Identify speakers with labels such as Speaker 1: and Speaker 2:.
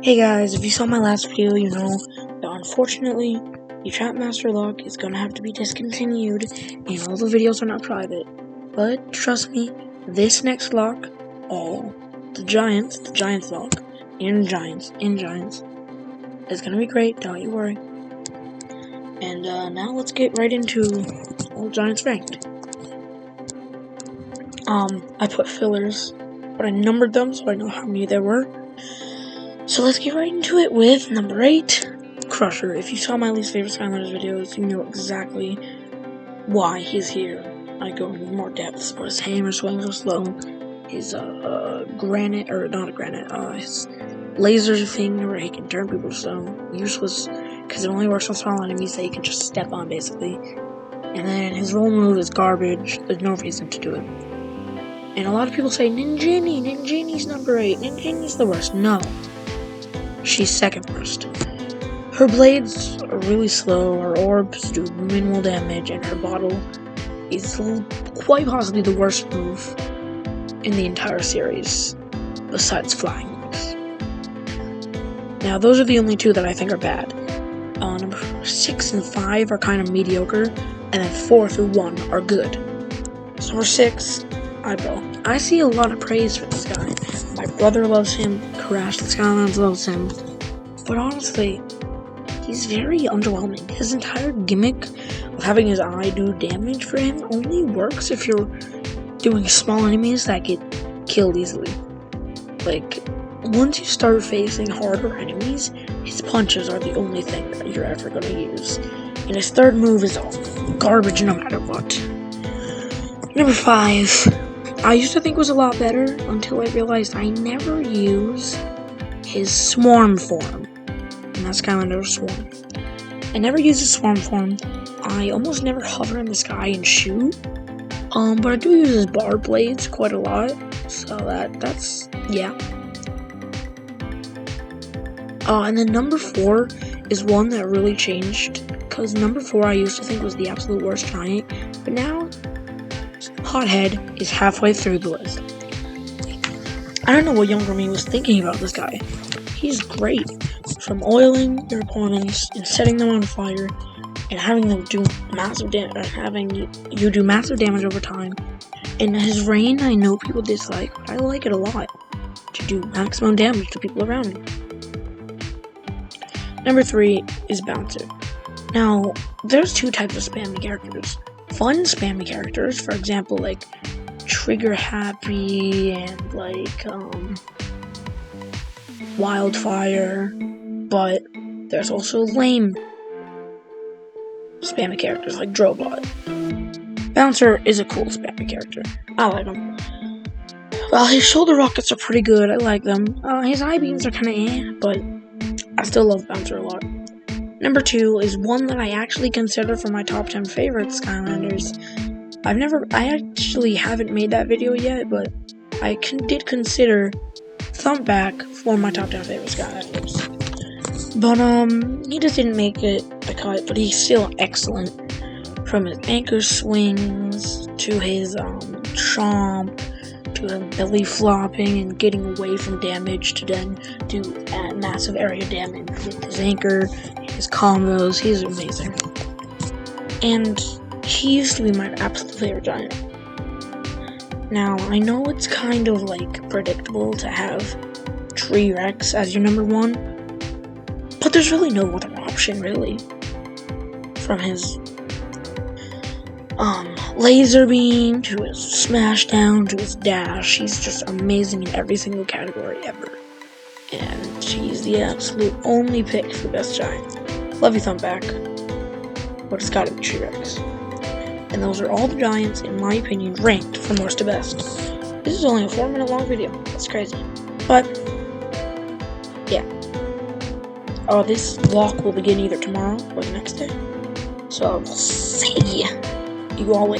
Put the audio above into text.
Speaker 1: Hey guys, if you saw my last video, you know that unfortunately, the Trapmaster lock is gonna have to be discontinued, and all the videos are not private. But trust me, this next lock, the Giants lock, and Giants, is gonna be great, don't you worry. And now let's get right into Old Giants ranked. I put fillers, but I numbered them so I know how many there were. So let's get right into it with number 8, Crusher. If you saw my least favorite Skylanders videos, you know exactly why he's here. I go into more depths, but his hammer swings so slow. His his laser thing where he can turn people to stone, useless because it only works on small enemies that you can just step on basically. And then his roll move is garbage. There's no reason to do it. And a lot of people say Ninjini's number 8. Ninjini's the worst. No. She's second worst. Her blades are really slow, her orbs do minimal damage, and her bottle is quite possibly the worst move in the entire series, besides flying moves. Now, those are the only two that I think are bad. Number 6 and 5 are kind of mediocre, and then 4 through 1 are good. So number 6, Eyebrow. I see a lot of praise for this guy. My brother loves him, Crash the Skylands loves him, but honestly, he's very underwhelming. His entire gimmick of having his eye do damage for him only works if you're doing small enemies that get killed easily. Like, once you start facing harder enemies, his punches are the only thing that you're ever going to use. And his third move is garbage no matter what. Number 5. I used to think was a lot better until I realized I never use his swarm form. And that's Skylander Swarm. I never use his swarm form. I almost never hover in the sky and shoot. But I do use his bar blades quite a lot. So that's yeah. And then number 4 is one that really changed. Because number 4 I used to think was the absolute worst giant. But now Hothead is halfway through the list. I don't know what younger me was thinking about this guy. He's great. From oiling your opponents and setting them on fire and having them do massive damage, having you do massive damage over time. And his rain, I know people dislike, but I like it a lot to do maximum damage to people around him. Number 3 is Bouncer. Now, there's two types of spammy characters. Fun spammy characters, for example, like Trigger Happy and like Wildfire, but there's also lame spammy characters like Drobot. Bouncer is a cool spammy character. I like him. Well, his shoulder rockets are pretty good. I like them. His eye beams are kind of but I still love Bouncer a lot. Number 2 is one that I actually consider for my top 10 favorite Skylanders. I actually haven't made that video yet, but I did consider Thumpback for my top 10 favorite Skylanders. But, he just didn't make it the cut, but he's still excellent. From his anchor swings, to his, chomp, to his belly flopping and getting away from damage, to then do massive area damage with his anchor, his combos. He's amazing. And he used to be my absolute favorite giant. Now, I know it's kind of like predictable to have T-Rex as your number 1, but there's really no other option, really. From his laser beam to his smash down to his dash, he's just amazing in every single category ever. And he's the absolute only pick for best giant. Love you, Thumpback, but it's gotta be T-Rex. And those are all the giants, in my opinion, ranked from worst to best. This is only a 4-minute long video. That's crazy. But yeah. This walk will begin either tomorrow or the next day. So I will see you all later.